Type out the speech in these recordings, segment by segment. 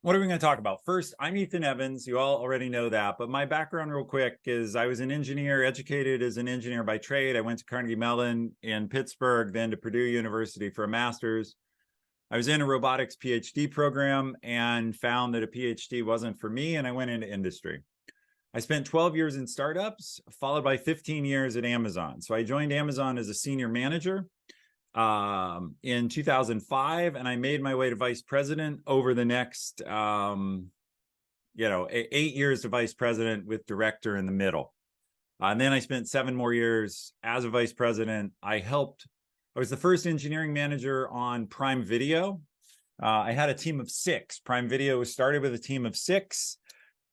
What are we going to talk about? First, I'm Ethan Evans. You all already know that, but my background real quick is I was an engineer, educated as an engineer by trade. I went to Carnegie Mellon in Pittsburgh, then to Purdue University for a master's. I was in a robotics PhD program and found that a PhD wasn't for me, and I went into industry. I spent 12 years in startups, followed by 15 years at Amazon. So I joined Amazon as a senior manager in 2005, and I made my way to vice president over the next 8 years to vice president with director in the middle. And then I spent 7 more years as a vice president. I was the first engineering manager on Prime Video. I had a team of 6. Prime Video was started with a team of 6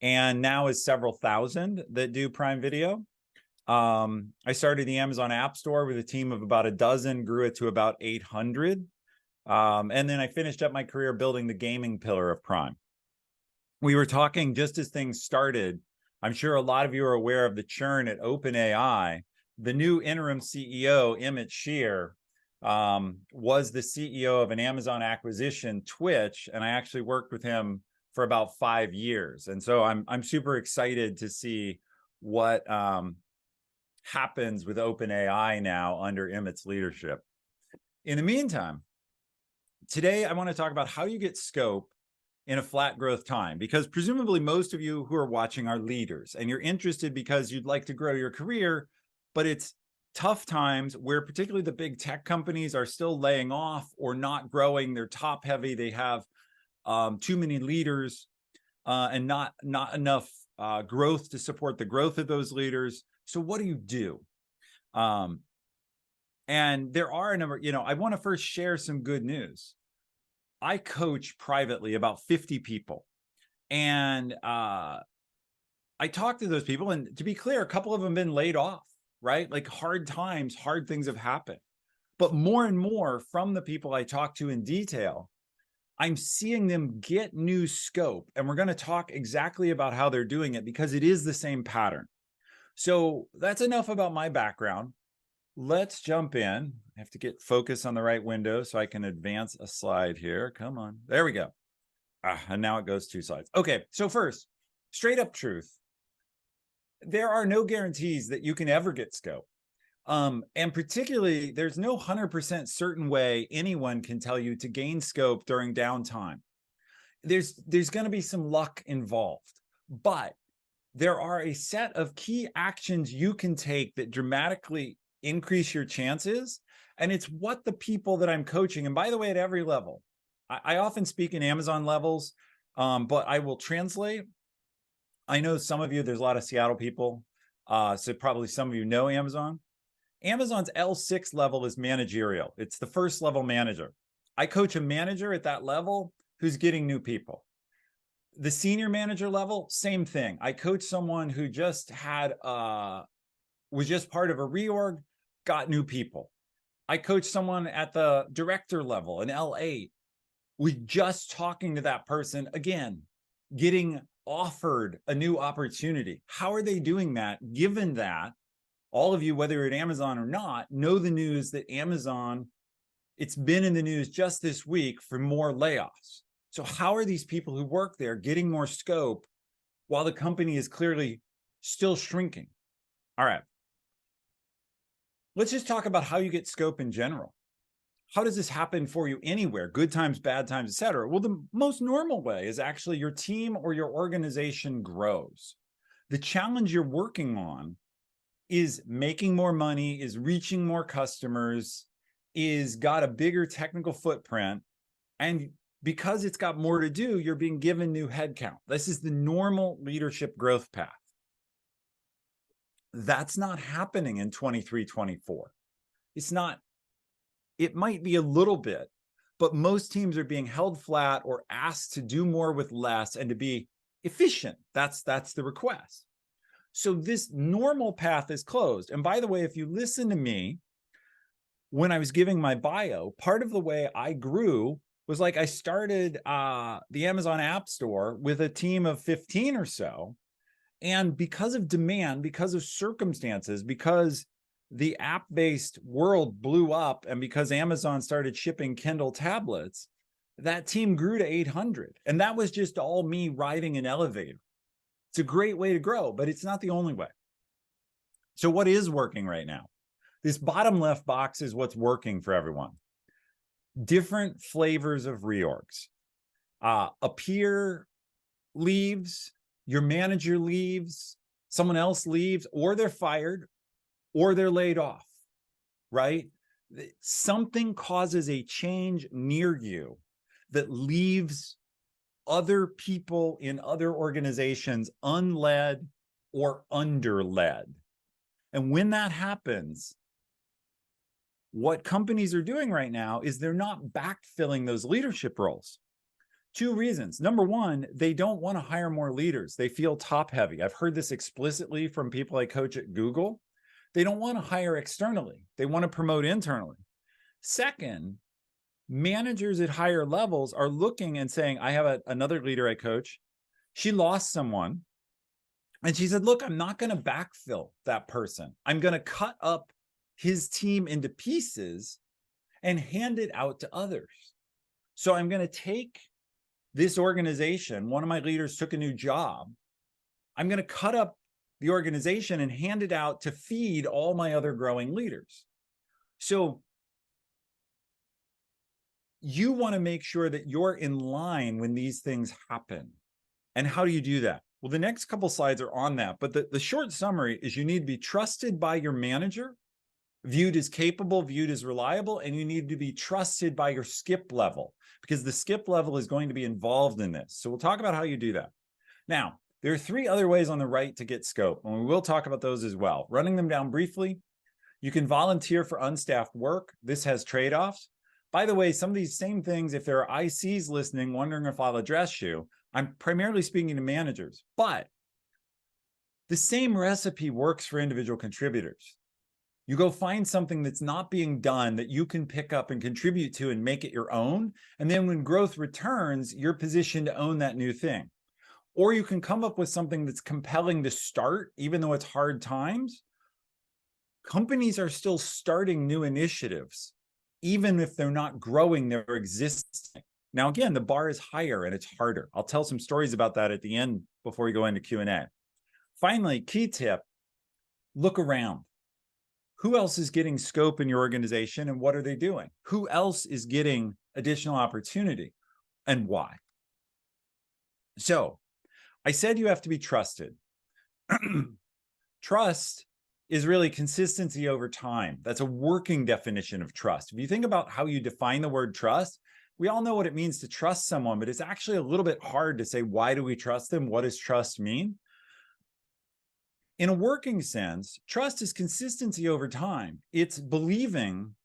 and now is several thousand that do Prime Video. I started the Amazon App Store with a team of about a dozen, grew it to about 800. And then I finished up my career building the gaming pillar of Prime. We were talking just as things started. I'm sure a lot of you are aware of the churn at OpenAI. The new interim CEO, Emmett Shear, was the CEO of an Amazon acquisition, Twitch, and I actually worked with him for about 5 years. And so I'm super excited to see what happens with OpenAI now under Emmett's leadership. In the meantime, today I want to talk about how you get scope in a flat growth time, because presumably most of you who are watching are leaders and you're interested because you'd like to grow your career, but it's tough times where particularly the big tech companies are still laying off or not growing. They're top heavy. They have too many leaders and not enough growth to support the growth of those leaders. So what do you do? And there are a number, I want to first share some good news. I coach privately about 50 people. And I talk to those people. And to be clear, a couple of them have been laid off, right? Like hard times, hard things have happened. But more and more from the people I talk to in detail, I'm seeing them get new scope. And we're going to talk exactly about how they're doing it because it is the same pattern. So that's enough about my background. Let's jump in. I have to get focus on the right window so I can advance a slide here. Come on. There we go. And now it goes 2 slides. Okay, so first, straight up truth. There are no guarantees that you can ever get scope. And particularly, there's no 100% certain way anyone can tell you to gain scope during downtime. There's going to be some luck involved, but there are a set of key actions you can take that dramatically increase your chances. And it's what the people that I'm coaching, and by the way, at every level, I often speak in Amazon levels, but I will translate. I know some of you, there's a lot of Seattle people, so probably some of you know Amazon. Amazon's L6 level is managerial. It's the first level manager. I coach a manager at that level who's getting new people. The senior manager level, same thing. I coach someone who just was just part of a reorg, got new people. I coach someone at the director level, an L8. We just talking to that person, again, getting offered a new opportunity. How are they doing that, given that all of you, whether you're at Amazon or not, know the news that Amazon, it's been in the news just this week for more layoffs. So how are these people who work there getting more scope while the company is clearly still shrinking? All right. Let's just talk about how you get scope in general. How does this happen for you anywhere? Good times, bad times, et cetera. Well, the most normal way is actually your team or your organization grows. The challenge you're working on is making more money, is reaching more customers, is got a bigger technical footprint, and because it's got more to do, you're being given new headcount. This is the normal leadership growth path. That's not happening in 23, 24. It's not. It might be a little bit, but most teams are being held flat or asked to do more with less and to be efficient. That's the request. So this normal path is closed. And by the way, if you listen to me, when I was giving my bio, part of the way I grew was like I started the Amazon App Store with a team of 15 or so. And because of demand, because of circumstances, because the app-based world blew up and because Amazon started shipping Kindle tablets, that team grew to 800. And that was just all me riding an elevator. It's a great way to grow, but it's not the only way. So what is working right now? This bottom left box is what's working for everyone. Different flavors of reorgs. A peer leaves, your manager leaves, someone else leaves, or they're fired, or they're laid off, right? Something causes a change near you that leaves other people in other organizations unled or underled. And when that happens, what companies are doing right now is they're not backfilling those leadership roles. Two reasons. Number one, they don't want to hire more leaders. They feel top heavy. I've heard this explicitly from people I coach at Google. They don't want to hire externally. They want to promote internally. Second, managers at higher levels are looking and saying, I have another leader I coach. She lost someone. And she said, look, I'm not going to backfill that person. I'm going to cut up his team into pieces and hand it out to others. So I'm going to take this organization. One of my leaders took a new job. I'm going to cut up the organization and hand it out to feed all my other growing leaders. So you want to make sure that you're in line when these things happen. And how do you do that? Well, the next couple slides are on that, but the short summary is you need to be trusted by your manager, viewed as capable, viewed as reliable, and you need to be trusted by your skip level, because the skip level is going to be involved in this. So we'll talk about how you do that. Now, there are three other ways on the right to get scope, and we will talk about those as well. Running them down briefly, you can volunteer for unstaffed work. This has trade-offs. By the way, some of these same things, if there are ICs listening, wondering if I'll address you, I'm primarily speaking to managers, but the same recipe works for individual contributors. You go find something that's not being done that you can pick up and contribute to and make it your own. And then when growth returns, you're positioned to own that new thing. Or you can come up with something that's compelling to start, even though it's hard times. Companies are still starting new initiatives, even if they're not growing their existing. Now, again, the bar is higher and it's harder. I'll tell some stories about that at the end before we go into Q&A. Finally, key tip, look around. Who else is getting scope in your organization and what are they doing? Who else is getting additional opportunity and why? So I said you have to be trusted. Trust is really consistency over time. That's a working definition of trust. If you think about how you define the word trust, we all know what it means to trust someone, but it's actually a little bit hard to say, why do we trust them? What does trust mean? In a working sense, trust is consistency over time. It's believing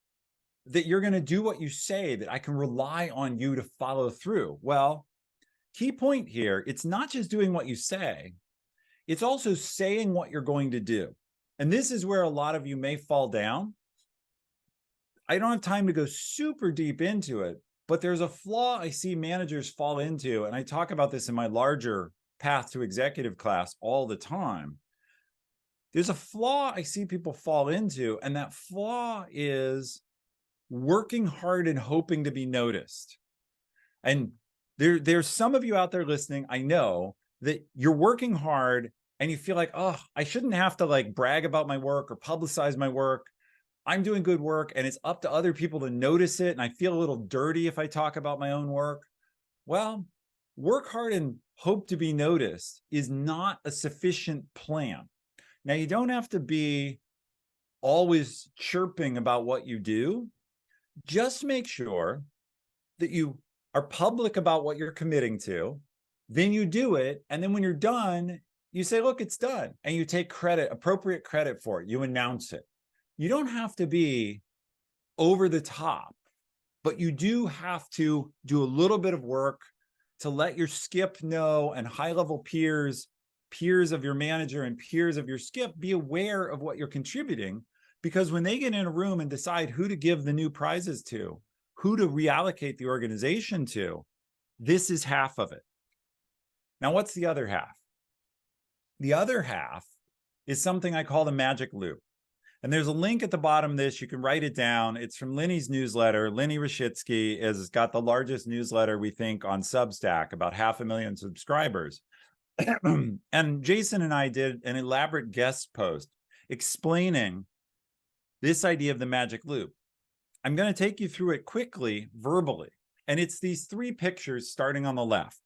that you're going to do what you say, that I can rely on you to follow through. Well, key point here, it's not just doing what you say, it's also saying what you're going to do. And this is where a lot of you may fall down. I don't have time to go super deep into it, but there's a flaw I see managers fall into, and I talk about this in my larger Path to Executive class all the time. There's a flaw I see people fall into, and that flaw is working hard and hoping to be noticed. And there's some of you out there listening, I know, that you're working hard and you feel like, oh, I shouldn't have to like brag about my work or publicize my work. I'm doing good work and it's up to other people to notice it. And I feel a little dirty if I talk about my own work. Well, work hard and hope to be noticed is not a sufficient plan. Now, you don't have to be always chirping about what you do. Just make sure that you are public about what you're committing to. Then you do it. And then when you're done, you say, look, it's done. And you take credit, appropriate credit for it. You announce it. You don't have to be over the top, but you do have to do a little bit of work to let your skip know and high-level peers of your manager and peers of your skip be aware of what you're contributing, because when they get in a room and decide who to give the new prizes to, who to reallocate the organization to, this is half of it. Now, what's the other half? The other half is something I call the magic loop. And there's a link at the bottom of this. You can write it down. It's from Lenny's newsletter. Lenny Rashitsky has got the largest newsletter, we think, on Substack, about 500,000 subscribers. And Jason and I did an elaborate guest post explaining this idea of the magic loop. I'm going to take you through it quickly, verbally. And it's these 3 pictures starting on the left.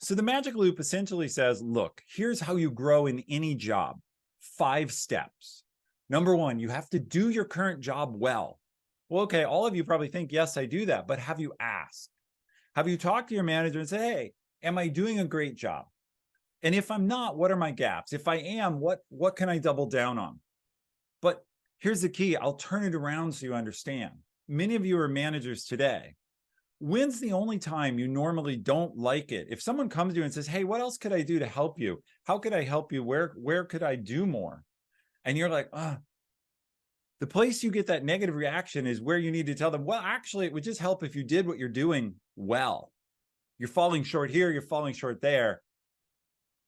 So the magic loop essentially says, look, here's how you grow in any job. 5 steps. Number 1, you have to do your current job well. Well, okay, all of you probably think, yes, I do that, but have you asked? Have you talked to your manager and say, hey, am I doing a great job? And if I'm not, what are my gaps? If I am, what can I double down on? But here's the key. I'll turn it around so you understand. Many of you are managers today. When's the only time you normally don't like it? If someone comes to you and says, hey, what else could I do to help you? How could I help you? Where could I do more? And you're like, the place you get that negative reaction is where you need to tell them, well, actually, it would just help if you did what you're doing well. You're falling short here, you're falling short there.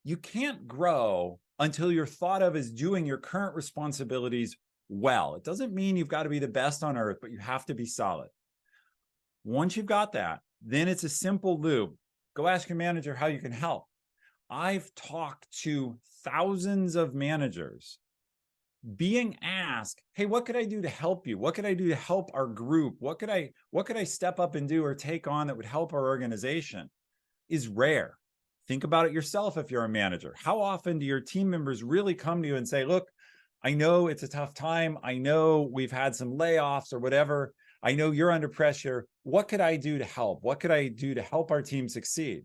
You can't grow until you're thought of as doing your current responsibilities well. It doesn't mean you've got to be the best on earth, but you have to be solid. Once you've got that, then it's a simple loop. Go ask your manager how you can help. I've talked to thousands of managers being asked, hey, what could I do to help you? What could I do to help our group? What could I step up and do or take on that would help our organization? Is rare. Think about it yourself if you're a manager. How often do your team members really come to you and say, look, I know it's a tough time. I know we've had some layoffs or whatever. I know you're under pressure. What could I do to help? What could I do to help our team succeed?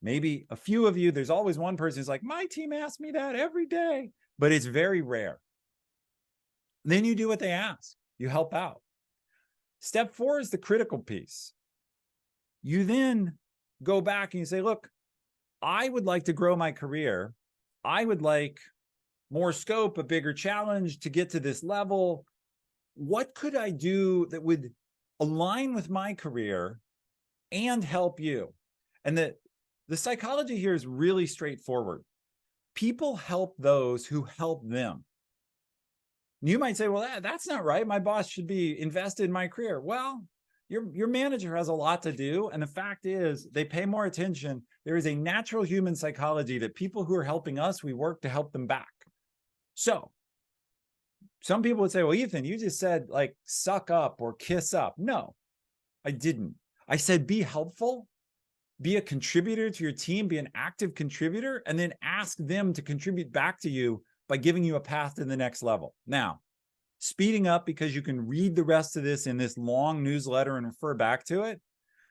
Maybe a few of you, there's always one person who's like, my team asks me that every day, but it's very rare. Then you do what they ask. You help out. Step 4 is the critical piece. You then go back and you say, look, I would like to grow my career. I would like more scope, a bigger challenge to get to this level. What could I do that would align with my career and help you? And the psychology here is really straightforward. People help those who help them. You might say, well, that's not right. My boss should be invested in my career. Well, your manager has a lot to do. And the fact is, they pay more attention. There is a natural human psychology that people who are helping us, we work to help them back. So some people would say, well, Ethan, you just said like suck up or kiss up. No, I didn't. I said be helpful, be a contributor to your team, be an active contributor, and then ask them to contribute back to you by giving you a path to the next level. Now, speeding up because you can read the rest of this in this long newsletter and refer back to it.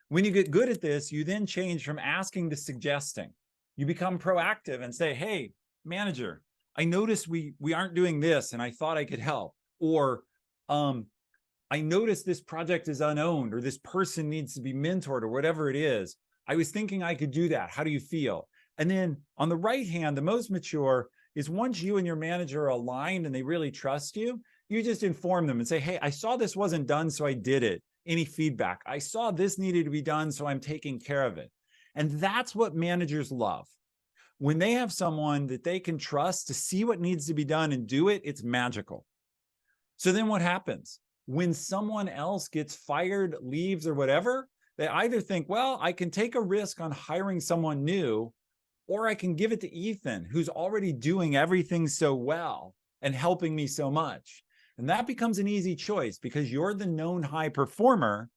When you get good at this, you then change from asking to suggesting. You become proactive and say, hey, manager, I noticed we aren't doing this and I thought I could help. Or I noticed this project is unowned or this person needs to be mentored or whatever it is. I was thinking I could do that. How do you feel? And then on the right hand, the most mature is once you and your manager are aligned and they really trust you, you just inform them and say, hey, I saw this wasn't done, so I did it. Any feedback? I saw this needed to be done, so I'm taking care of it. And that's what managers love. When they have someone that they can trust to see what needs to be done and do it, it's magical. So then what happens? When someone else gets fired, leaves, or whatever, they either think, well, I can take a risk on hiring someone new, or I can give it to Ethan, who's already doing everything so well and helping me so much. And that becomes an easy choice because you're the known high performer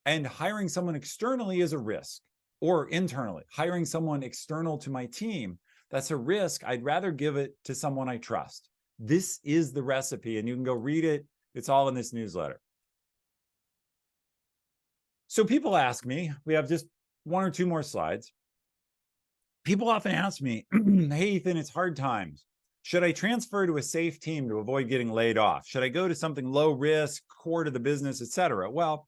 and hiring someone externally is a risk, or internally, hiring someone external to my team, that's a risk. I'd rather give it to someone I trust. This is the recipe and you can go read it. It's all in this newsletter. So people ask me, we have just 1 or 2 more slides. People often ask me, hey, Ethan, it's hard times. Should I transfer to a safe team to avoid getting laid off? Should I go to something low risk, core to the business, et cetera? Well,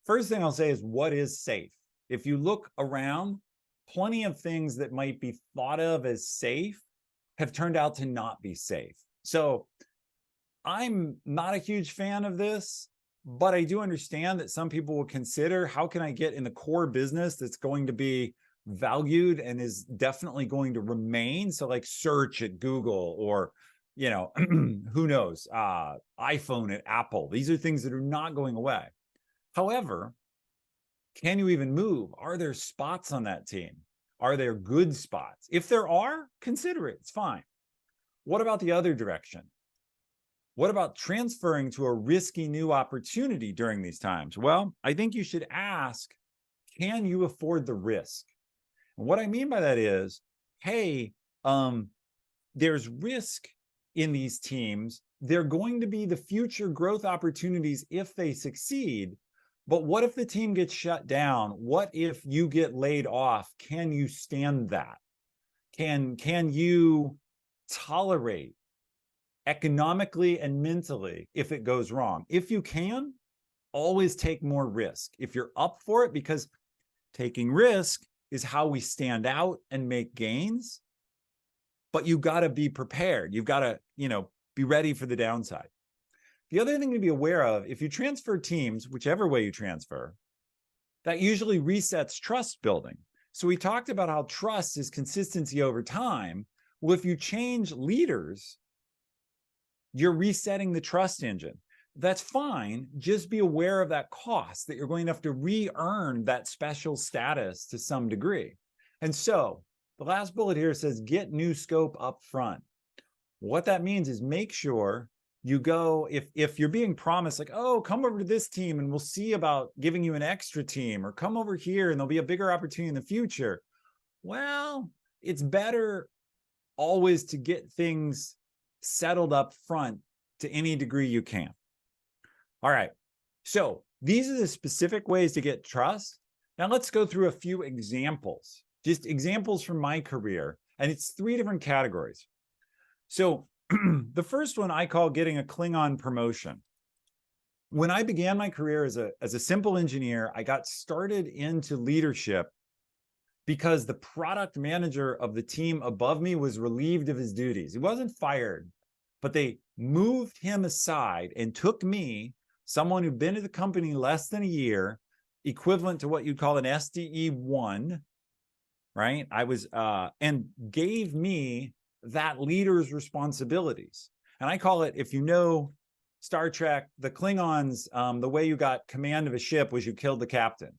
first thing I'll say is what is safe? If you look around, plenty of things that might be thought of as safe have turned out to not be safe. So I'm not a huge fan of this, but I do understand that some people will consider, how can I get in the core business that's going to be valued and is definitely going to remain? So like search at Google or you know, who knows, iPhone at Apple. These are things that are not going away. However, can you even move? Are there spots on that team? Are there good spots? If there are, consider it. It's fine. What about the other direction? What about transferring to a risky new opportunity during these times? Well, I think you should ask, can you afford the risk? And what I mean by that is, hey, there's risk in these teams. They're going to be the future growth opportunities if they succeed. But what if the team gets shut down? What if you get laid off? Can you stand that? Can you tolerate economically and mentally if it goes wrong? If you can, always take more risk. If you're up for it, because taking risk is how we stand out and make gains. But you got to be prepared. You've got to, be ready for the downside. The other thing to be aware of, if you transfer teams, whichever way you transfer, that usually resets trust building. So we talked about how trust is consistency over time. Well, if you change leaders, you're resetting the trust engine. That's fine. Just be aware of that cost, that you're going to have to re-earn that special status to some degree. And so the last bullet here says, get new scope up front. What that means is make sure you go, if you're being promised like, oh, come over to this team and we'll see about giving you an extra team, or come over here and there'll be a bigger opportunity in the future. Well, it's better always to get things settled up front to any degree you can. All right. So these are the specific ways to get trust. Now let's go through a few examples, just examples from my career. And it's 3 different categories. So the first one I call getting a Klingon promotion. When I began my career as a simple engineer, I got started into leadership because the product manager of the team above me was relieved of his duties. He wasn't fired, but they moved him aside and took me, someone who'd been at the company less than a year, equivalent to what you'd call an SDE 1, right? And gave me that leader's responsibilities. And I call it, if you know Star Trek, the Klingons, the way you got command of a ship was you killed the captain.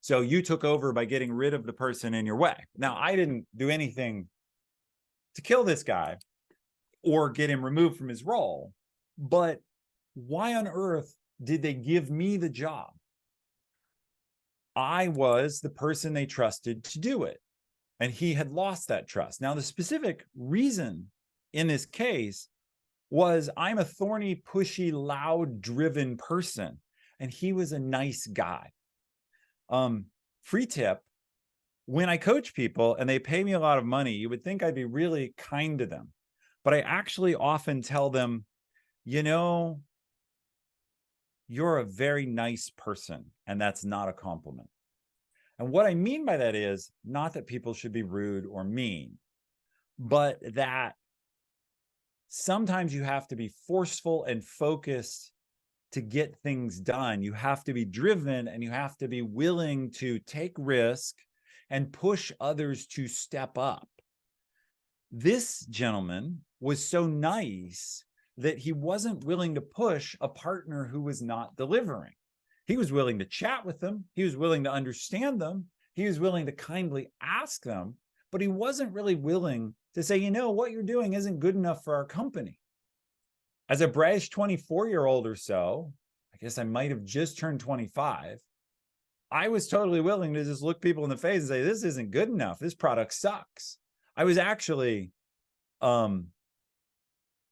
So you took over by getting rid of the person in your way. Now, I didn't do anything to kill this guy or get him removed from his role, but why on earth did they give me the job? I was the person they trusted to do it. And he had lost that trust. Now, the specific reason in this case was I'm a thorny, pushy, loud, driven person, and he was a nice guy. Free tip, when I coach people and they pay me a lot of money, you would think I'd be really kind to them. But I actually often tell them, you're a very nice person, and that's not a compliment. And what I mean by that is not that people should be rude or mean, but that sometimes you have to be forceful and focused to get things done. You have to be driven and you have to be willing to take risk and push others to step up. This gentleman was so nice that he wasn't willing to push a partner who was not delivering. He was willing to chat with them. He was willing to understand them. He was willing to kindly ask them, but he wasn't really willing to say, what you're doing isn't good enough for our company. As a brash 24-year-old or so, I guess I might have just turned 25, I was totally willing to just look people in the face and say, this isn't good enough. This product sucks. I was actually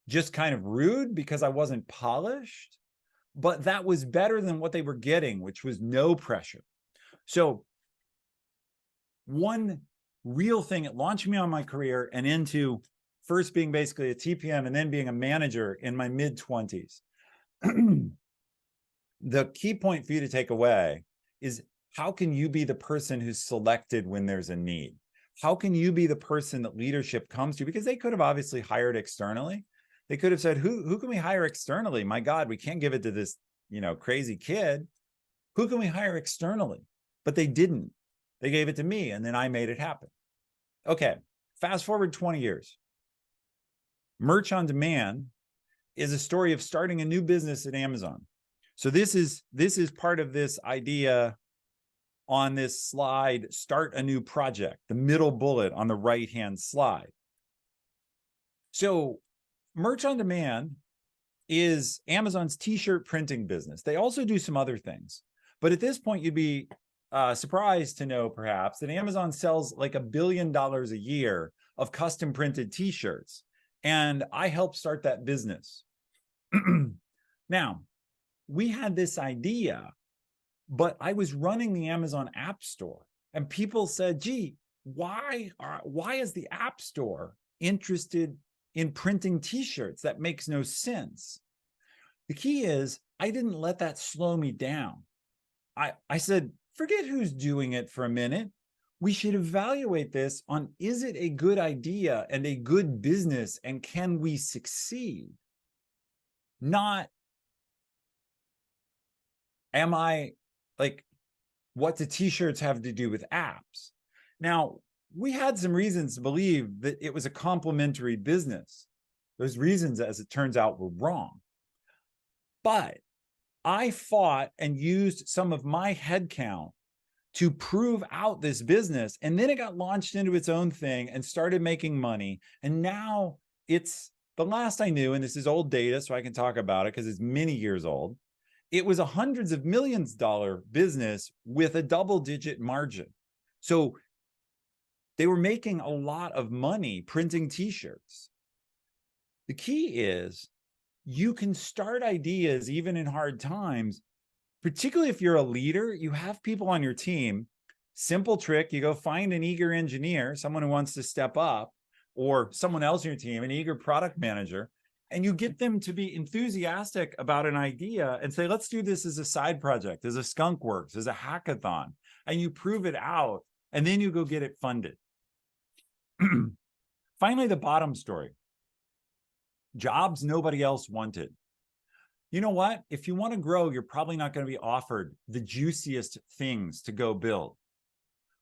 just kind of rude because I wasn't polished. But that was better than what they were getting, which was no pressure. So one real thing that launched me on my career and into first being basically a TPM and then being a manager in my mid-20s. The key point for you to take away is, how can you be the person who's selected when there's a need? How can you be the person that leadership comes to? Because they could have obviously hired externally. They could have said, who can we hire externally? My God, we can't give it to this, crazy kid. Who can we hire externally? But they didn't. They gave it to me, and then I made it happen. Okay, fast forward 20 years. Merch on demand is a story of starting a new business at Amazon. So this is part of this idea on this slide, start a new project, the middle bullet on the right-hand slide. So merch on demand is Amazon's t-shirt printing business. They also do some other things. But at this point, you'd be surprised to know perhaps that Amazon sells like $1 billion a year of custom printed t-shirts. And I helped start that business. Now, we had this idea, but I was running the Amazon App Store, and people said, gee, why is the App Store interested in printing t-shirts? That makes no sense. The key is I didn't let that slow me down. I said, forget who's doing it for a minute. We should evaluate this on, is it a good idea and a good business, and can we succeed? Not, am I like, what do t-shirts have to do with apps? Now, we had some reasons to believe that it was a complementary business. Those reasons, as it turns out, were wrong. But I fought and used some of my headcount to prove out this business. And then it got launched into its own thing and started making money. And now it's, the last I knew, and this is old data, so I can talk about it because it's many years old, it was a hundreds of millions dollar business with a double-digit margin. So they were making a lot of money printing t-shirts. The key is you can start ideas even in hard times, particularly if you're a leader, you have people on your team. Simple trick, you go find an eager engineer, someone who wants to step up, or someone else on your team, an eager product manager, and you get them to be enthusiastic about an idea and say, let's do this as a side project, as a skunk works, as a hackathon, and you prove it out, and then you go get it funded. Finally, the bottom story. Jobs nobody else wanted. You know what? If you want to grow, you're probably not going to be offered the juiciest things to go build.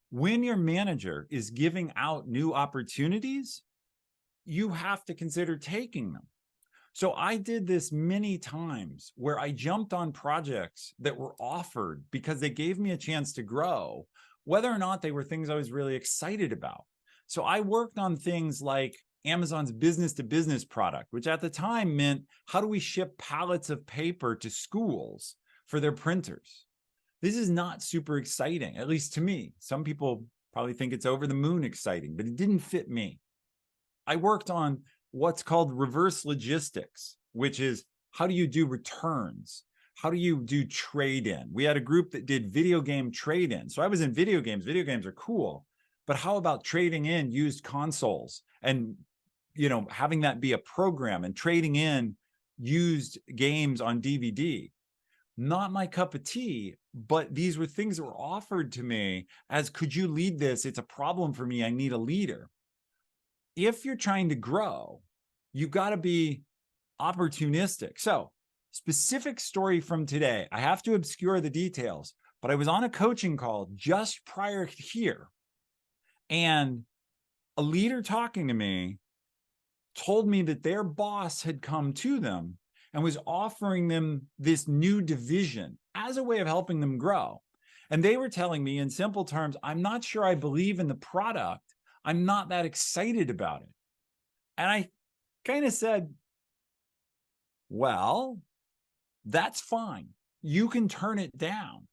When your manager is giving out new opportunities, you have to consider taking them. So I did this many times where I jumped on projects that were offered because they gave me a chance to grow, whether or not they were things I was really excited about. So I worked on things like Amazon's business-to-business product, which at the time meant, how do we ship pallets of paper to schools for their printers? This is not super exciting, at least to me. Some people probably think it's over the moon exciting, but it didn't fit me. I worked on what's called reverse logistics, which is, how do you do returns? How do you do trade-in? We had a group that did video game trade-in. So I was in video games. Video games are cool. But how about trading in used consoles and, you know, having that be a program and trading in used games on DVD? Not my cup of tea, but these were things that were offered to me as, could you lead this? It's a problem for me. I need a leader. If you're trying to grow, you've got to be opportunistic. So, specific story from today. I have to obscure the details, but I was on a coaching call just prior here, and a leader talking to me told me that their boss had come to them and was offering them this new division as a way of helping them grow. And they were telling me in simple terms, I'm not sure I believe in the product. I'm not that excited about it. And I kind of said, well, that's fine. You can turn it down.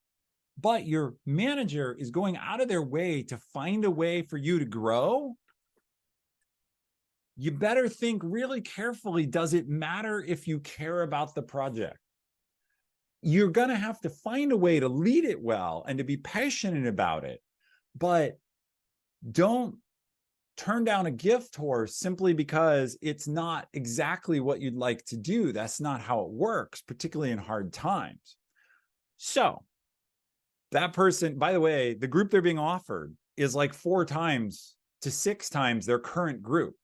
But your manager is going out of their way to find a way for you to grow. You better think really carefully, does it matter if you care about the project? You're going to have to find a way to lead it well and to be passionate about it. But don't turn down a gift horse simply because it's not exactly what you'd like to do. That's not how it works, particularly in hard times. So that person, by the way, the group they're being offered is like 4 times to 6 times their current group.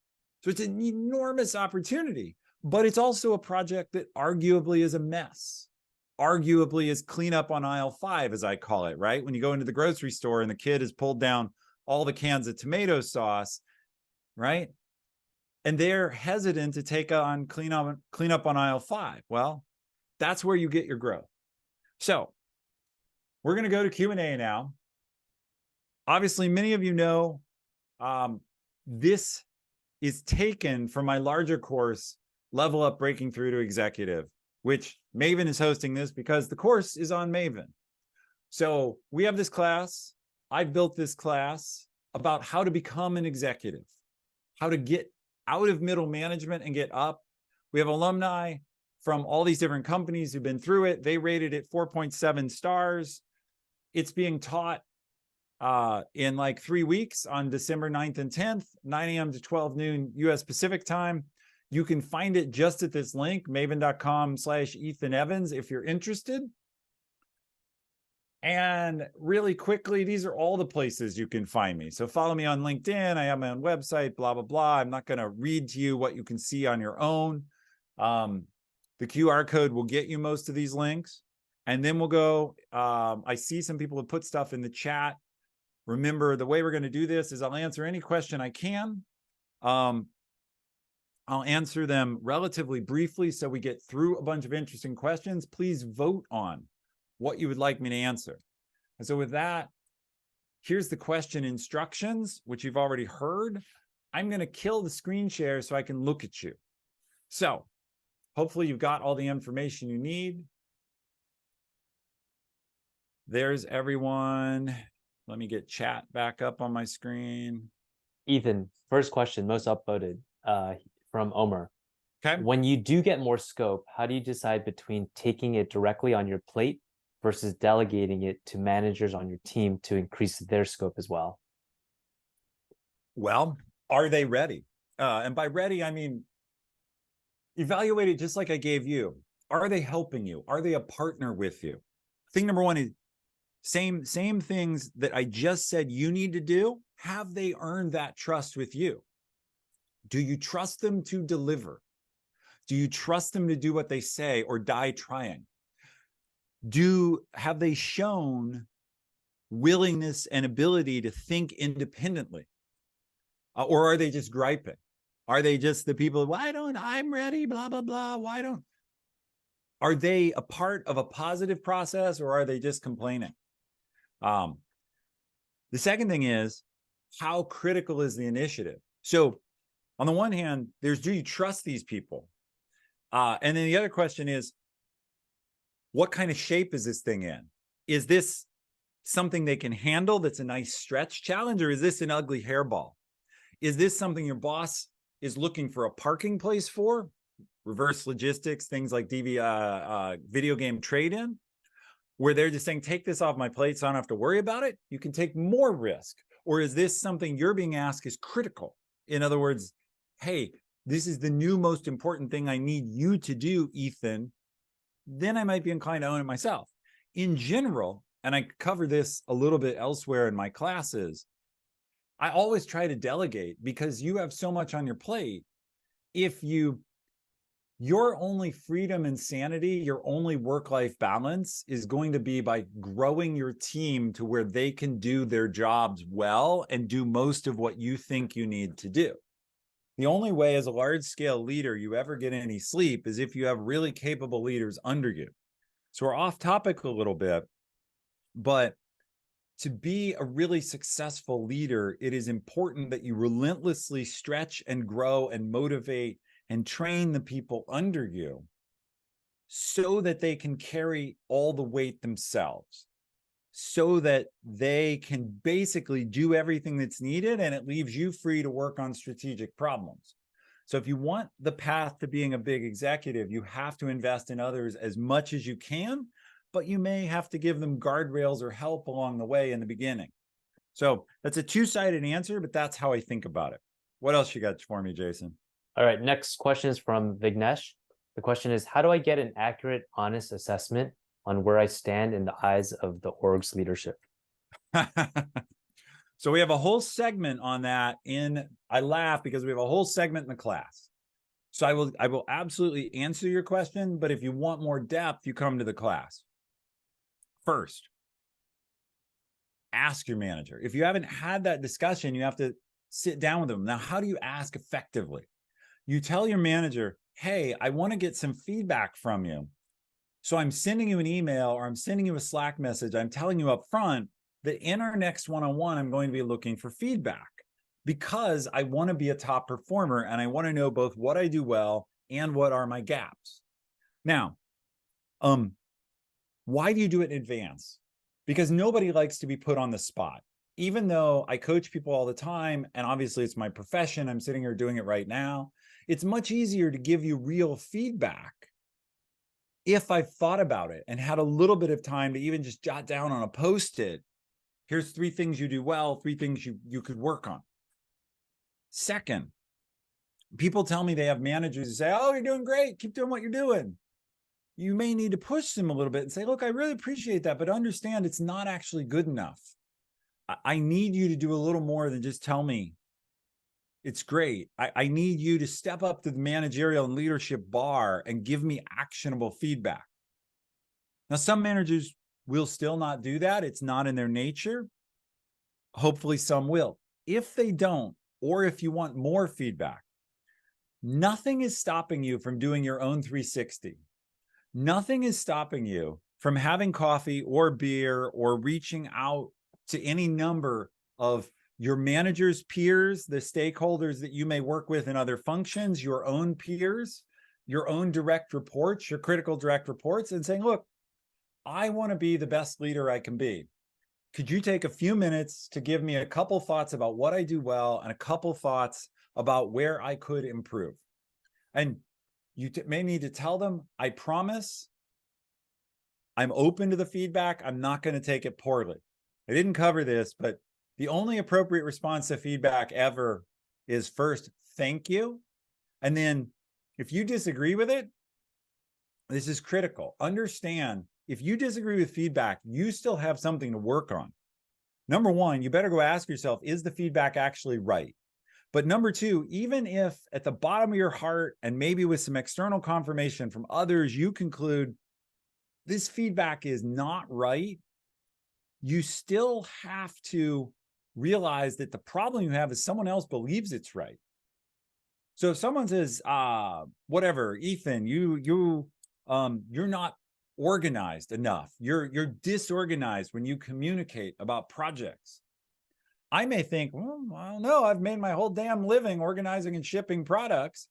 So it's an enormous opportunity, but it's also a project that arguably is a mess. Arguably is cleanup on aisle 5, as I call it, right? When you go into the grocery store and the kid has pulled down all the cans of tomato sauce, right? and they're hesitant to take on clean up on aisle 5. Well, that's where you get your growth. So we're going to go to Q&A now. Obviously, many of you know this is taken from my larger course, Level Up Breaking Through to Executive, which Maven is hosting this because the course is on Maven. So we have this class. I've built this class about how to become an executive, how to get out of middle management and get up. We have alumni from all these different companies who've been through it. They rated it 4.7 stars. It's being taught in like 3 weeks on December 9th and 10th, 9 a.m. to 12 noon US Pacific time. You can find it just at this link, maven.com/Ethan Evans, if you're interested. And really quickly, these are all the places you can find me. So follow me on LinkedIn. I have my own website, blah, blah, blah. I'm not going to read to you what you can see on your own. The QR code will get you most of these links. And then we'll go, I see some people have put stuff in the chat. Remember, the way we're going to do this is I'll answer any question I can. I'll answer them relatively briefly so we get through a bunch of interesting questions. Please vote on what you would like me to answer. And so with that, here's the question instructions, which you've already heard. I'm going to kill the screen share so I can look at you. So hopefully you've got all the information you need. There's everyone. Let me get chat back up on my screen. Ethan, first question, most upvoted from Omer. Okay. When you do get more scope, how do you decide between taking it directly on your plate versus delegating it to managers on your team to increase their scope as well? Well, are they ready? And by ready, I mean, evaluate it just like I gave you. Are they helping you? Are they a partner with you? Thing number one is same things that I just said you need to do. Have they earned that trust with you? Do you trust them to deliver? Do you trust them to do what they say or die trying? Have they shown willingness and ability to think independently? Or are they just griping? Are they just the people, why don't I'm ready, blah, blah, blah, why don't? Are they a part of a positive process or are they just complaining? The second thing is, how critical is the initiative? So on the one hand, there's, do you trust these people? And then the other question is, what kind of shape is this thing in? Is this something they can handle that's a nice stretch challenge, or is this an ugly hairball? Is this something your boss is looking for a parking place for? Reverse logistics, things like video game trade-in, where they're just saying, take this off my plate so I don't have to worry about it. You can take more risk. Or is this something you're being asked is critical? In other words, hey, this is the new most important thing I need you to do, Ethan. Then I might be inclined to own it myself. In general, and I cover this a little bit elsewhere in my classes, I always try to delegate because you have so much on your plate. If your only freedom and sanity, your only work-life balance is going to be by growing your team to where they can do their jobs well and do most of what you think you need to do. The only way as a large-scale leader you ever get any sleep is if you have really capable leaders under you. So we're off topic a little bit, but to be a really successful leader, it is important that you relentlessly stretch and grow and motivate and train the people under you so that they can carry all the weight themselves, so that they can basically do everything that's needed, and it leaves you free to work on strategic problems. So if you want the path to being a big executive, you have to invest in others as much as you can, but you may have to give them guardrails or help along the way in the beginning. So that's a two-sided answer, but that's how I think about it. What else you got for me, Jason? All right, next question is from Vignesh. The question is, how do I get an accurate, honest assessment on where I stand in the eyes of the org's leadership? So we have a whole segment on that I laugh because we have a whole segment in the class. So I will absolutely answer your question, but if you want more depth, you come to the class. First, ask your manager. If you haven't had that discussion, you have to sit down with them. Now, how do you ask effectively? You tell your manager, hey, I want to get some feedback from you. So I'm sending you an email or I'm sending you a Slack message. I'm telling you up front that in our next one-on-one, I'm going to be looking for feedback because I want to be a top performer and I want to know both what I do well and what are my gaps. Now, why do you do it in advance? Because nobody likes to be put on the spot. Even though I coach people all the time, and obviously it's my profession, I'm sitting here doing it right now, it's much easier to give you real feedback if I've thought about it and had a little bit of time to even just jot down on a Post-it, here's 3 things you do well, 3 things you could work on. Second, people tell me they have managers who say, oh, you're doing great, keep doing what you're doing. You may need to push them a little bit and say, look, I really appreciate that, but understand it's not actually good enough. I need you to do a little more than just tell me it's great. I need you to step up to the managerial and leadership bar and give me actionable feedback. Now, some managers will still not do that. It's not in their nature. Hopefully some will. If they don't, or if you want more feedback, nothing is stopping you from doing your own 360. Nothing is stopping you from having coffee or beer or reaching out to any number of your manager's peers, the stakeholders that you may work with in other functions, your own peers, your own direct reports, your critical direct reports, and saying, look, I want to be the best leader I can be. Could you take a few minutes to give me a couple thoughts about what I do well and a couple thoughts about where I could improve? And you may need to tell them, I promise I'm open to the feedback. I'm not going to take it poorly. I didn't cover this, but the only appropriate response to feedback ever is first, thank you. And then if you disagree with it, this is critical. Understand, if you disagree with feedback, you still have something to work on. Number one, you better go ask yourself, is the feedback actually right? But number two, even if at the bottom of your heart and maybe with some external confirmation from others, you conclude this feedback is not right, you still have to realize that the problem you have is someone else believes it's right. So if someone says, whatever, Ethan, you're not organized enough. You're disorganized when you communicate about projects. I may think, well, I don't know, I've made my whole damn living organizing and shipping products,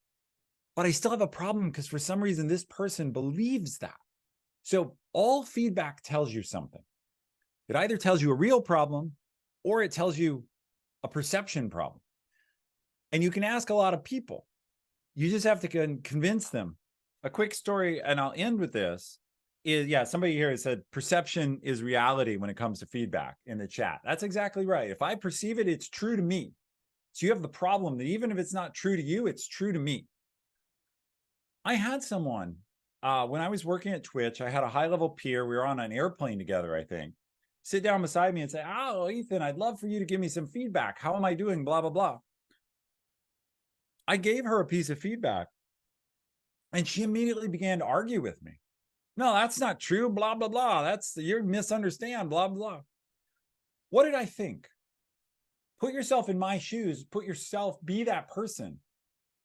but I still have a problem because for some reason this person believes that. So all feedback tells you something. It either tells you a real problem or it tells you a perception problem. And you can ask a lot of people. You just have to convince them. A quick story, and I'll end with this, is, somebody here has said perception is reality when it comes to feedback in the chat. That's exactly right. If I perceive it, it's true to me. So you have the problem that even if it's not true to you, it's true to me. I had someone, when I was working at Twitch, I had a high-level peer. We were on an airplane together, I think. Sit down beside me and say, oh, Ethan, I'd love for you to give me some feedback. How am I doing? Blah, blah, blah. I gave her a piece of feedback and she immediately began to argue with me. No, that's not true. Blah, blah, blah. You misunderstand. Blah, blah. What did I think? Put yourself in my shoes. Be that person.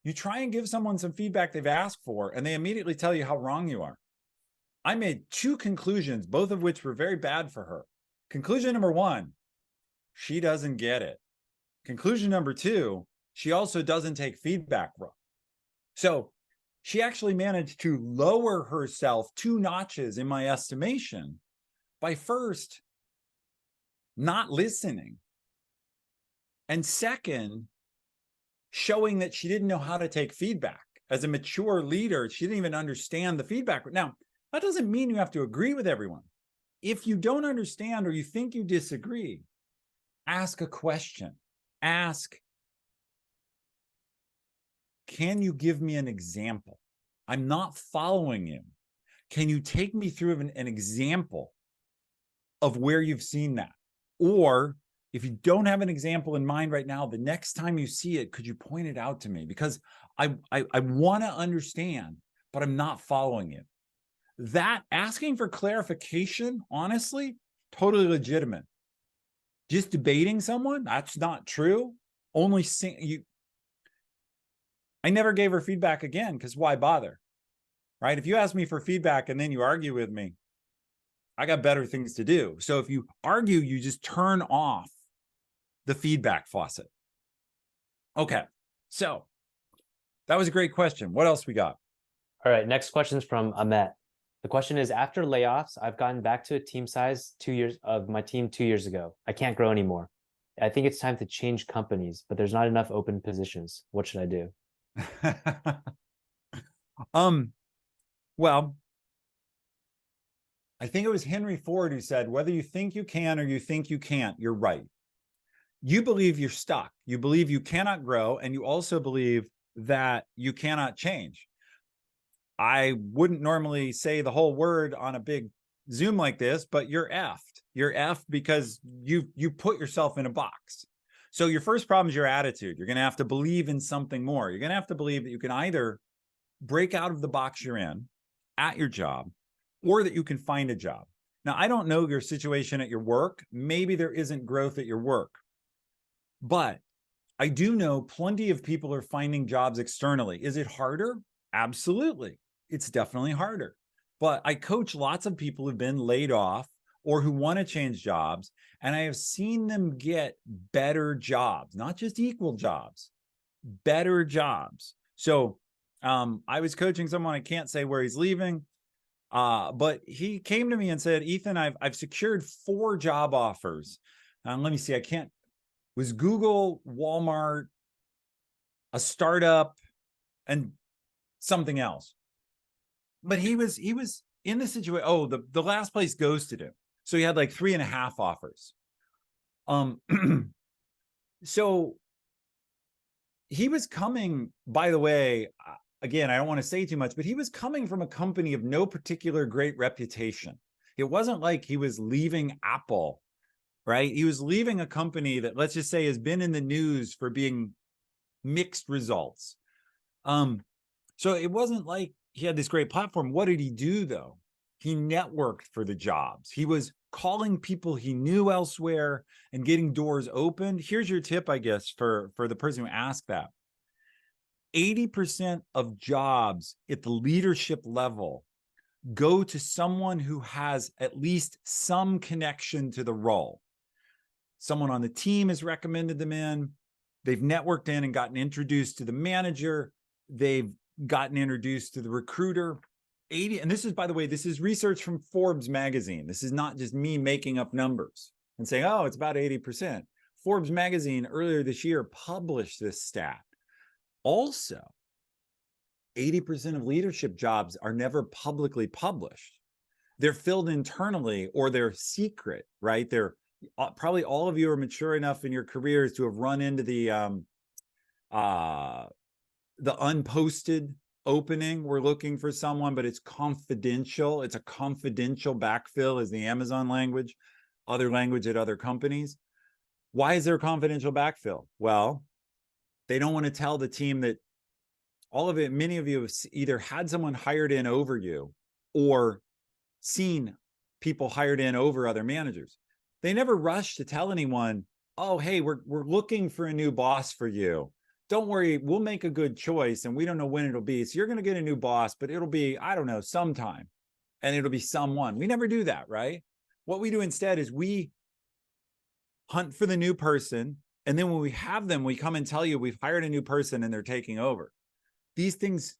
You try and give someone some feedback they've asked for and they immediately tell you how wrong you are. I made 2 conclusions, both of which were very bad for her. Conclusion number 1, she doesn't get it. Conclusion number 2, she also doesn't take feedback well. So she actually managed to lower herself 2 notches in my estimation by first not listening, and second, showing that she didn't know how to take feedback. As a mature leader, she didn't even understand the feedback. Now, that doesn't mean you have to agree with everyone. If you don't understand or you think you disagree, ask a question. Ask, can you give me an example? I'm not following you. Can you take me through an example of where you've seen that? Or if you don't have an example in mind right now, the next time you see it, could you point it out to me? Because I want to understand, but I'm not following it. That asking for clarification, honestly, totally legitimate. Just debating someone, that's not true. I never gave her feedback again, because why bother? Right? If you ask me for feedback and then you argue with me, I got better things to do. So if you argue, you just turn off the feedback faucet. Okay. So that was a great question. What else we got? All right, next question is from Amet. The question is, after layoffs, I've gotten back to a team size 2 years of my team 2 years ago. I can't grow anymore. I think it's time to change companies, but there's not enough open positions. What should I do? Well, I think it was Henry Ford who said, whether you think you can or you think you can't, you're right. You believe you're stuck. You believe you cannot grow, and you also believe that you cannot change. I wouldn't normally say the whole word on a big Zoom like this, but you're effed. You're effed because you put yourself in a box. So your first problem is your attitude. You're going to have to believe in something more. You're going to have to believe that you can either break out of the box you're in at your job, or that you can find a job. Now, I don't know your situation at your work. Maybe there isn't growth at your work, but I do know plenty of people are finding jobs externally. Is it harder? Absolutely. It's definitely harder. But I coach lots of people who've been laid off or who want to change jobs, and I have seen them get better jobs, not just equal jobs, better jobs. So I was coaching someone, I can't say where he's leaving, but he came to me and said, Ethan, I've secured 4 job offers. Let me see, I can't, was Google, Walmart, a startup, and something else. But he was in the situation. Oh, the last place ghosted him. So he had like 3.5 offers. So he was coming, by the way, again, I don't want to say too much, but he was coming from a company of no particular great reputation. It wasn't like he was leaving Apple, right? He was leaving a company that, let's just say, has been in the news for being mixed results. So it wasn't like he had this great platform. What did he do, though? He networked for the jobs. He was calling people he knew elsewhere and getting doors opened. Here's your tip, I guess, for the person who asked that. 80% of jobs at the leadership level go to someone who has at least some connection to the role. Someone on the team has recommended them in. They've networked in and gotten introduced to the manager. They've gotten introduced to the recruiter. 80, and this is, by the way, this is research from Forbes magazine. This is not just me making up numbers and saying, oh, it's about 80%. Forbes magazine earlier this year published this stat. Also, 80% of leadership jobs are never publicly published. They're filled internally, or they're secret, right? They're probably, all of you are mature enough in your careers to have run into the unposted opening. We're looking for someone, but it's confidential. It's a confidential backfill, is the Amazon language, other language at other companies. Why is there a confidential backfill? Well, they don't want to tell the team that all of it. Many of you have either had someone hired in over you or seen people hired in over other managers. They never rush to tell anyone, oh, hey, we're looking for a new boss for you. Don't worry, we'll make a good choice, and we don't know when it'll be. So you're going to get a new boss, but it'll be, I don't know, sometime, and it'll be someone. We never do that, right? What we do instead is we hunt for the new person, and then when we have them, we come and tell you we've hired a new person and they're taking over. These things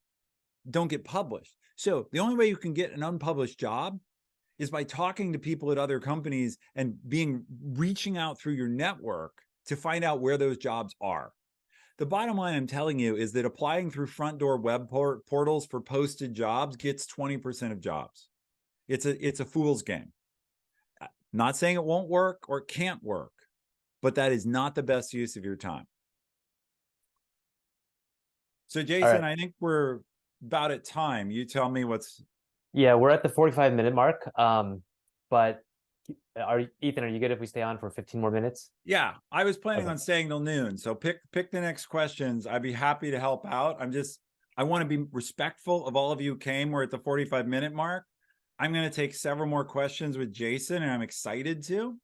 don't get published. So the only way you can get an unpublished job is by talking to people at other companies and reaching out through your network to find out where those jobs are. The bottom line I'm telling you is that applying through front door web portals for posted jobs gets 20% of jobs. It's a fool's game. Not saying it won't work or it can't work, but that is not the best use of your time. So Jason, I think we're about at time. You tell me what's... Yeah, we're at the 45-minute mark. But Ethan, are you good if we stay on for 15 more minutes? Yeah, I was planning on staying till noon. So pick the next questions. I'd be happy to help out. I want to be respectful of all of you who came. We're at the 45-minute mark. I'm going to take several more questions with Jason, and I'm excited to.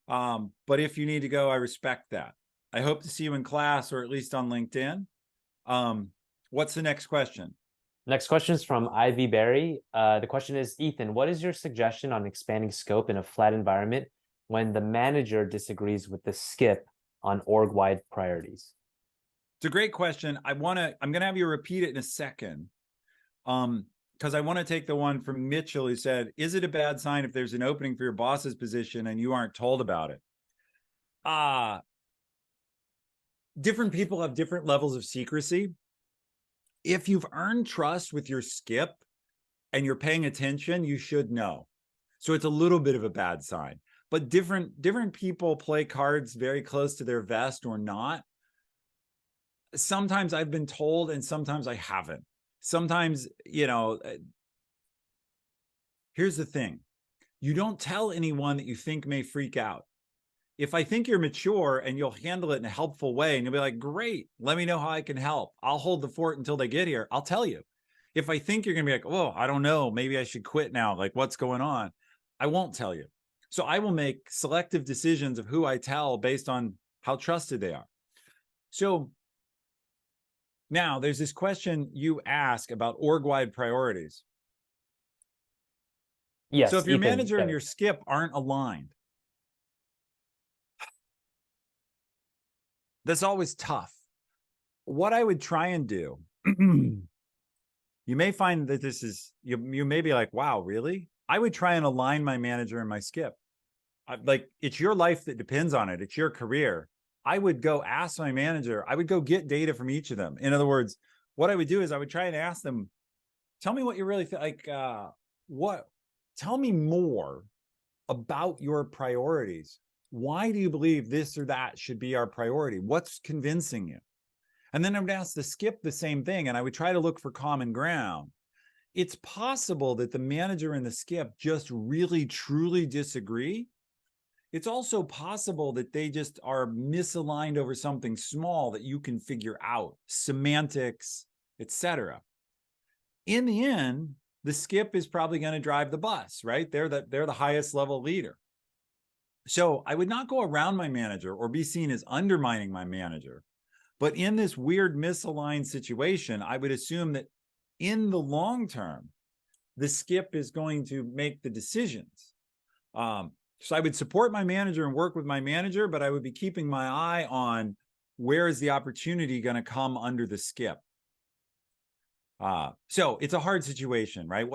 But if you need to go, I respect that. I hope to see you in class, or at least on LinkedIn. What's the next question? Next question is from Ivy Berry. The question is, Ethan, what is your suggestion on expanding scope in a flat environment when the manager disagrees with the skip on org-wide priorities? It's a great question. I'm going to have you repeat it in a second. Because I want to take the one from Mitchell who said, is it a bad sign if there's an opening for your boss's position and you aren't told about it? Different people have different levels of secrecy. If you've earned trust with your skip and you're paying attention, you should know. So it's a little bit of a bad sign. But different people play cards very close to their vest or not. Sometimes I've been told and sometimes I haven't. Sometimes, here's the thing. You don't tell anyone that you think may freak out. If I think you're mature and you'll handle it in a helpful way and you'll be like, great, let me know how I can help. I'll hold the fort until they get here. I'll tell you. If I think you're going to be like, oh, I don't know, maybe I should quit now. Like, what's going on? I won't tell you. So I will make selective decisions of who I tell based on how trusted they are. So now there's this question you ask about org-wide priorities. Yes. So if your Ethan, manager and your skip aren't aligned, that's always tough. What I would try and do, you may find that this is, you may be like, wow, really? I would try and align my manager and my skip. Like, it's your life that depends on it. It's your career. I would go ask my manager. I would go get data from each of them. In other words, what I would do is I would try and ask them, tell me what you really feel like. Tell me more about your priorities. Why do you believe this or that should be our priority? What's convincing you? And then I would ask the skip the same thing, and I would try to look for common ground. It's possible that the manager and the skip just really, truly disagree. It's also possible that they just are misaligned over something small that you can figure out, semantics, etc. In the end, the skip is probably going to drive the bus, right? They're the highest level leader. So I would not go around my manager or be seen as undermining my manager. But in this weird misaligned situation, I would assume that in the long term, the skip is going to make the decisions. So I would support my manager and work with my manager, but I would be keeping my eye on where is the opportunity going to come under the skip. So it's a hard situation, right?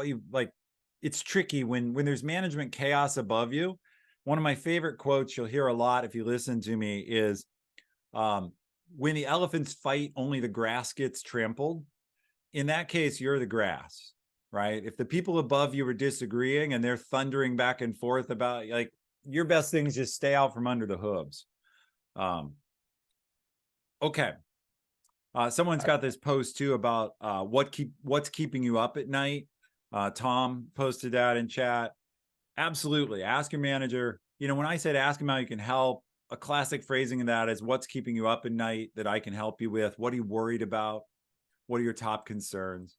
It's tricky when there's management chaos above you. One of my favorite quotes you'll hear a lot if you listen to me is, when the elephants fight, only the grass gets trampled. In that case, you're the grass, right? If the people above you are disagreeing and they're thundering back and forth about, like, your best thing is just stay out from under the hooves. Okay. Someone's got this post too about what's keeping you up at night. Tom posted that in chat. Absolutely. Ask your manager. When I said ask him how you can help, a classic phrasing of that is what's keeping you up at night that I can help you with? What are you worried about? What are your top concerns?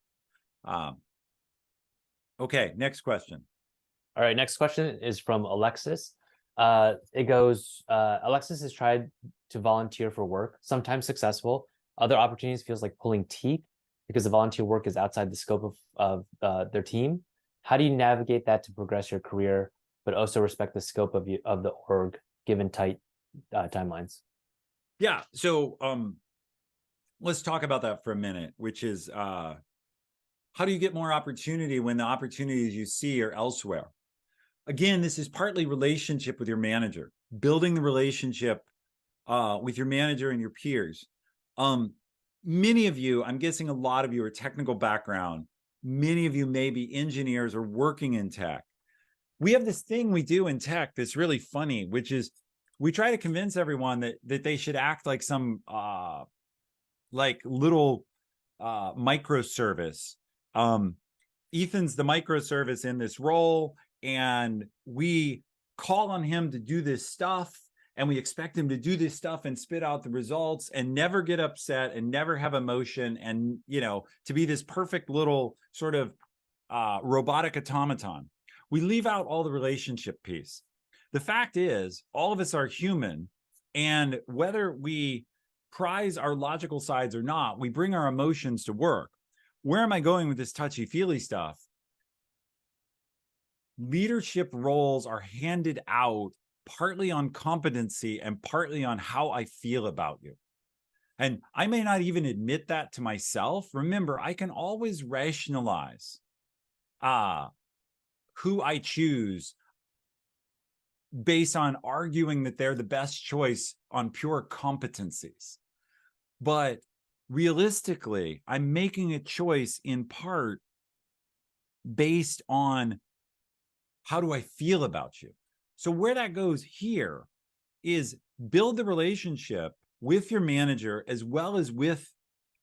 Okay, next question. All right, next question is from Alexis. It goes, Alexis has tried to volunteer for work, sometimes successful. Other opportunities feels like pulling teeth because the volunteer work is outside the scope of their team. How do you navigate that to progress your career, but also respect the scope of the org given tight timelines? Yeah, so let's talk about that for a minute, which is how do you get more opportunity when the opportunities you see are elsewhere? Again, this is partly relationship with your manager, building the relationship with your manager and your peers. Many of you, I'm guessing a lot of you are technical background. Many of you may be engineers or working in tech. We have this thing we do in tech that's really funny, which is we try to convince everyone that they should act like some little microservice. Ethan's the microservice in this role, and we call on him to do this stuff, and we expect him to do this stuff and spit out the results and never get upset and never have emotion, and to be this perfect little sort of robotic automaton. We leave out all the relationship piece. The fact is, all of us are human, and whether we prize our logical sides or not, we bring our emotions to work. Where am I going with this touchy-feely stuff? Leadership roles are handed out partly on competency and partly on how I feel about you. And I may not even admit that to myself. Remember, I can always rationalize who I choose based on arguing that they're the best choice on pure competencies. But realistically, I'm making a choice in part based on how do I feel about you. So where that goes here is build the relationship with your manager as well as with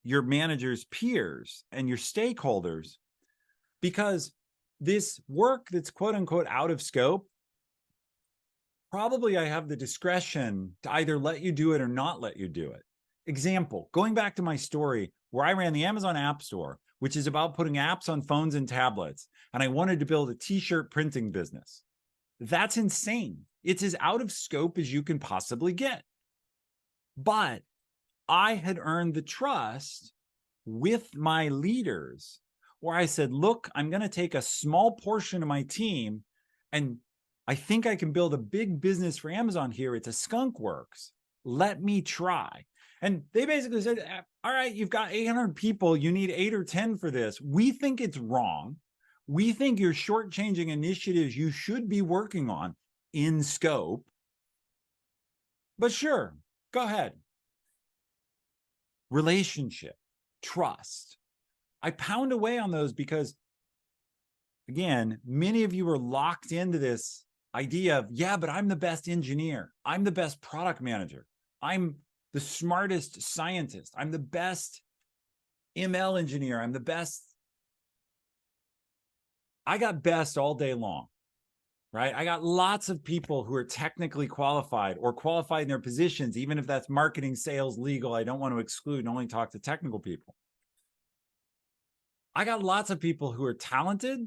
your manager's peers and your stakeholders, because this work that's quote unquote out of scope, probably I have the discretion to either let you do it or not let you do it. Example, going back to my story where I ran the Amazon App Store, which is about putting apps on phones and tablets, and I wanted to build a t-shirt printing business. That's insane. It's as out of scope as you can possibly get. But I had earned the trust with my leaders where I said, look, I'm going to take a small portion of my team and I think I can build a big business for Amazon here. It's a skunk works. Let me try. And they basically said, all right, you've got 800 people. You need 8 or 10 for this. We think it's wrong. We think you're shortchanging initiatives you should be working on in scope. But sure, go ahead. Relationship, trust. I pound away on those because, again, many of you are locked into this idea of, yeah, but I'm the best engineer. I'm the best product manager. I'm the smartest scientist. I'm the best ML engineer. I'm the best. I got best all day long, right? I got lots of people who are technically qualified or qualified in their positions, even if that's marketing, sales, legal. I don't want to exclude and only talk to technical people. I got lots of people who are talented.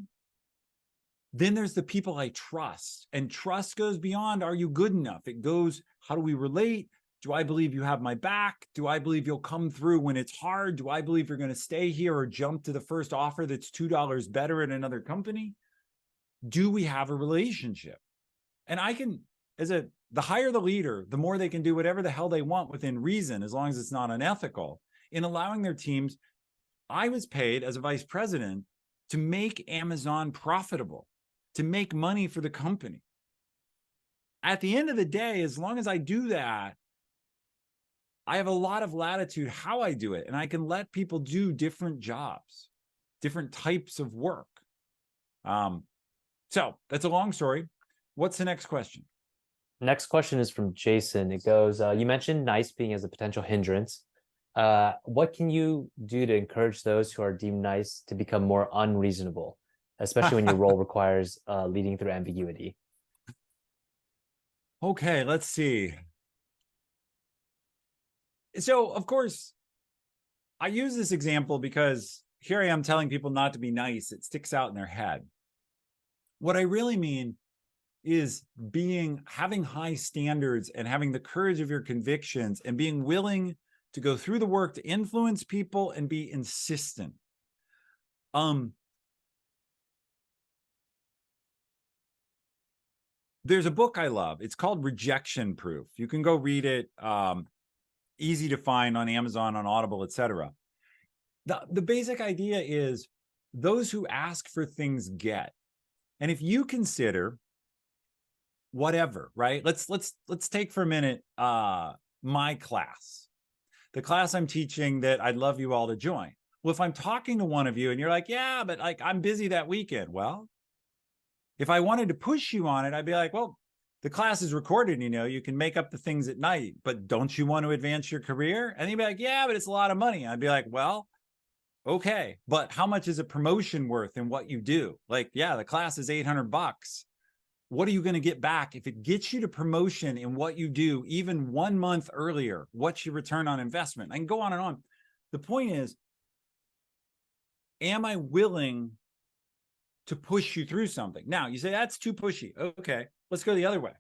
Then there's the people I trust, and trust goes beyond, are you good enough? It goes, how do we relate? Do I believe you have my back? Do I believe you'll come through when it's hard? Do I believe you're going to stay here or jump to the first offer that's $2 better at another company? Do we have a relationship? And I can, the higher the leader, the more they can do whatever the hell they want within reason, as long as it's not unethical, in allowing their teams. I was paid as a vice president to make Amazon profitable, to make money for the company. At the end of the day, as long as I do that, I have a lot of latitude how I do it, and I can let people do different jobs, different types of work. So that's a long story. What's the next question? Next question is from Jason. It goes, you mentioned nice being as a potential hindrance. What can you do to encourage those who are deemed nice to become more unreasonable, especially when your role requires leading through ambiguity? Okay, let's see. So, of course, I use this example because here I am telling people not to be nice. It sticks out in their head. What I really mean is having high standards and having the courage of your convictions and being willing to go through the work to influence people and be insistent. There's a book I love. It's called Rejection Proof. You can go read it. Easy to find on Amazon, on Audible, etc. The basic idea is those who ask for things get. And if you consider whatever, right? Let's take for a minute my class. The class I'm teaching that I'd love you all to join. Well, if I'm talking to one of you and you're like, yeah, but like I'm busy that weekend. Well, if I wanted to push you on it, I'd be like, well, the class is recorded, you can make up the things at night, but don't you want to advance your career? And you'd be like, yeah, but it's a lot of money. I'd be like, well, okay, but how much is a promotion worth in what you do? Like, yeah, the class is $800. What are you going to get back? If it gets you to promotion in what you do, even 1 month earlier, what's your return on investment? I can go on and on. The point is, am I willing to push you through something? Now, you say that's too pushy. Okay, let's go the other way.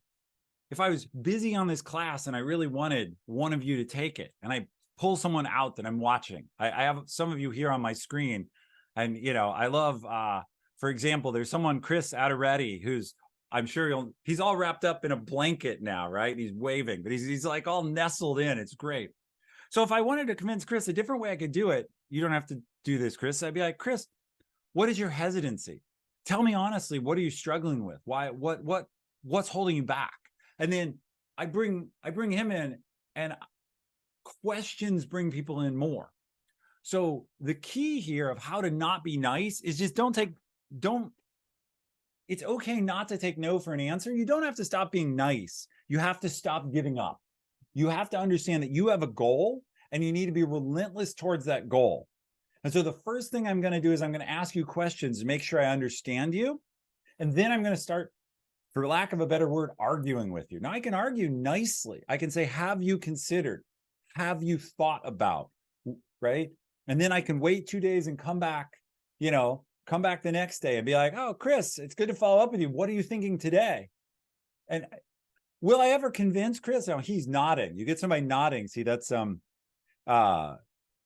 if I was busy on this class and I really wanted one of you to take it, and I pull someone out that I'm watching, I have some of you here on my screen, and I love, for example, there's someone, Chris Aderetti, who's, I'm sure he's all wrapped up in a blanket now, right? He's waving, but he's like all nestled in. It's great. So if I wanted to convince Chris a different way I could do it, you don't have to do this, Chris. I'd be like, Chris, what is your hesitancy? Tell me honestly, what are you struggling with? Why, what's holding you back? And then I bring him in, and questions bring people in more. So the key here of how to not be nice is just it's okay not to take no for an answer. You don't have to stop being nice. You have to stop giving up. You have to understand that you have a goal and you need to be relentless towards that goal. And so the first thing I'm going to do is I'm going to ask you questions to make sure I understand you. And then I'm going to start, for lack of a better word, arguing with you. Now I can argue nicely. I can say, have you considered? Have you thought about? Right? And then I can wait 2 days and come back the next day and be like, oh, Chris, it's good to follow up with you. What are you thinking today? And will I ever convince Chris? Oh, he's nodding. You get somebody nodding. See, that's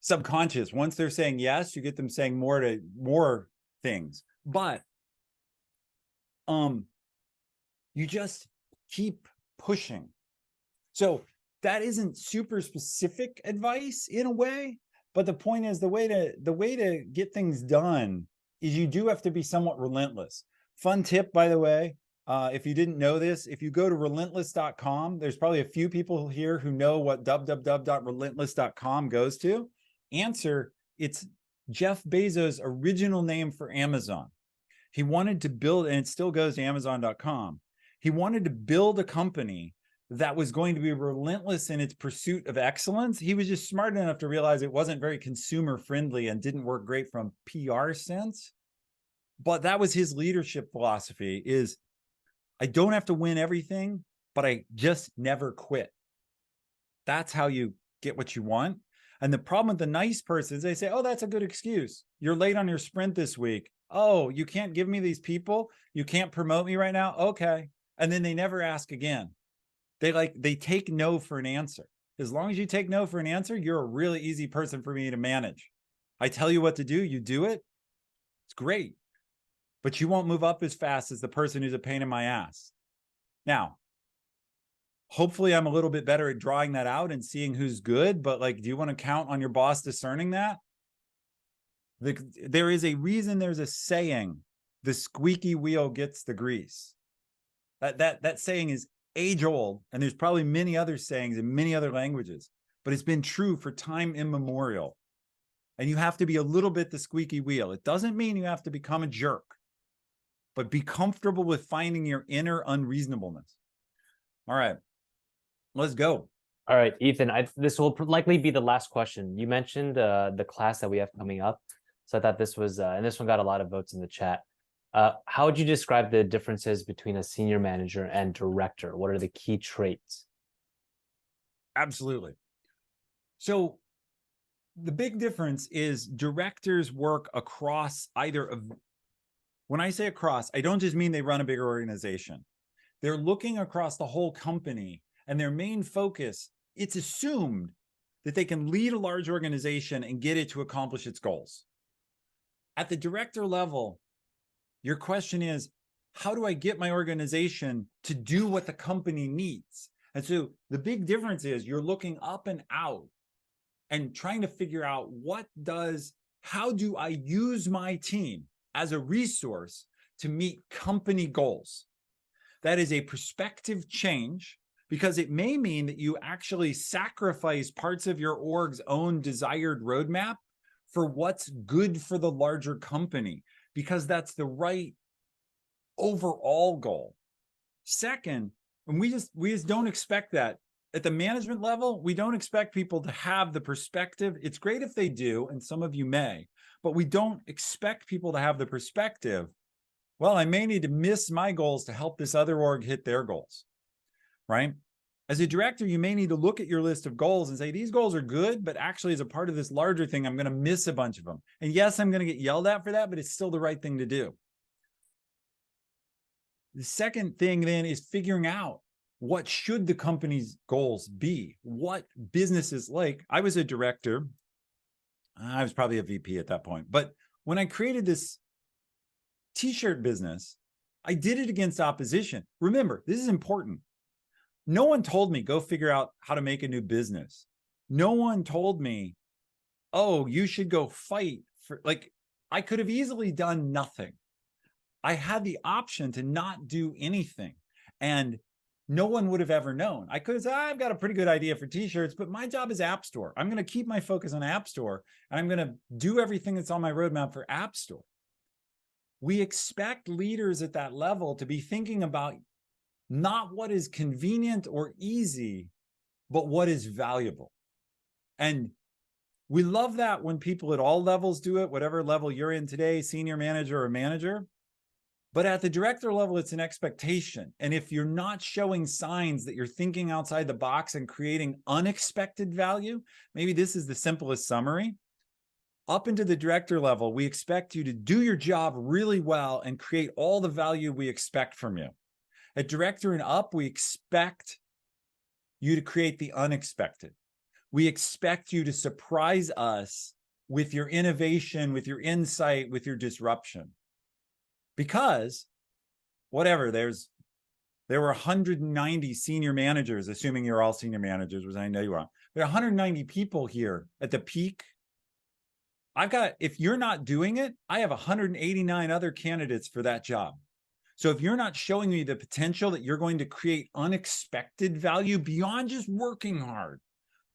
subconscious. Once they're saying yes, you get them saying more things. But you just keep pushing. So that isn't super specific advice in a way, but the point is the way to get things done is you do have to be somewhat relentless. Fun tip, by the way, if you didn't know this, if you go to relentless.com, there's probably a few people here who know what www.relentless.com goes to. Answer, it's Jeff Bezos' original name for Amazon. He wanted to build, and it still goes to amazon.com. He wanted to build a company that was going to be relentless in its pursuit of excellence. He was just smart enough to realize it wasn't very consumer friendly and didn't work great from PR sense. But that was his leadership philosophy, is I don't have to win everything, but I just never quit. That's how you get what you want. And the problem with the nice person is they say, oh, that's a good excuse. You're late on your sprint this week. Oh, you can't give me these people? You can't promote me right now? Okay. And then they never ask again. They take no for an answer. As long as you take no for an answer, you're a really easy person for me to manage. I tell you what to do, you do it. It's great. But you won't move up as fast as the person who's a pain in my ass. Now, hopefully I'm a little bit better at drawing that out and seeing who's good, but do you want to count on your boss discerning that? There is a reason there's a saying, the squeaky wheel gets the grease. That saying is age old, and there's probably many other sayings in many other languages, but it's been true for time immemorial. And you have to be a little bit the squeaky wheel. It doesn't mean you have to become a jerk, but be comfortable with finding your inner unreasonableness. All right, let's go. All right, Ethan, this will likely be the last question. You mentioned the class that we have coming up. So I thought this was, and this one got a lot of votes in the chat. How would you describe the differences between a senior manager and director? What are the key traits? Absolutely. So the big difference is directors work across when I say across, I don't just mean they run a bigger organization. They're looking across the whole company, and their main focus, it's assumed that they can lead a large organization and get it to accomplish its goals. At the director level, your question is, how do I get my organization to do what the company needs? And so the big difference is you're looking up and out and trying to figure out how do I use my team as a resource to meet company goals? That is a perspective change, because it may mean that you actually sacrifice parts of your org's own desired roadmap for what's good for the larger company, because that's the right overall goal. Second, and we just don't expect that. At the management level, we don't expect people to have the perspective. It's great if they do, and some of you may, but we don't expect people to have the perspective. Well, I may need to miss my goals to help this other org hit their goals, right? As a director, you may need to look at your list of goals and say, these goals are good, but actually as a part of this larger thing, I'm going to miss a bunch of them. And yes, I'm going to get yelled at for that, but it's still the right thing to do. The second thing then is figuring out what should the company's goals be? What business is like? I was a director. I was probably a VP at that point. But when I created this t-shirt business, I did it against opposition. Remember, this is important. No one told me, go figure out how to make a new business. No one told me, oh, you should go fight for, like, I could have easily done nothing. I had the option to not do anything. And no one would have ever known. I could have said, I've got a pretty good idea for t-shirts, but my job is App Store. I'm going to keep my focus on App Store, and I'm going to do everything that's on my roadmap for App Store. We expect leaders at that level to be thinking about not what is convenient or easy, but what is valuable. And we love that when people at all levels do it, whatever level you're in today, senior manager or manager. But at the director level, it's an expectation. And if you're not showing signs that you're thinking outside the box and creating unexpected value, maybe this is the simplest summary. Up into the director level, we expect you to do your job really well and create all the value we expect from you. At director and up, we expect you to create the unexpected. We expect you to surprise us with your innovation, with your insight, with your disruption. Because whatever, there were 190 senior managers, assuming you're all senior managers, which I know you are. There are 190 people here at the peak. If you're not doing it, I have 189 other candidates for that job. So if you're not showing me the potential that you're going to create unexpected value beyond just working hard,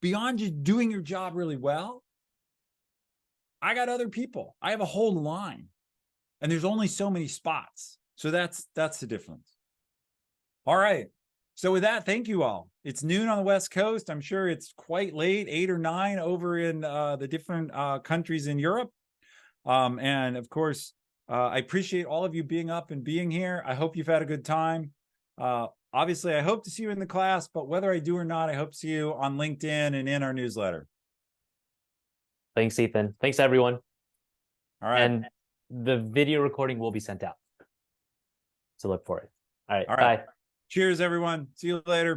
beyond just doing your job really well, I got other people. I have a whole line. And there's only so many spots. So that's the difference. All right. So with that, thank you all. It's noon on the West Coast. I'm sure it's quite late, 8 or 9 over in the different countries in Europe. And of course, I appreciate all of you being up and being here. I hope you've had a good time. Obviously, I hope to see you in the class, but whether I do or not, I hope to see you on LinkedIn and in our newsletter. Thanks, Ethan. Thanks, everyone. All right. And the video recording will be sent out. So look for it. All right. All right. Bye. Cheers, everyone. See you later.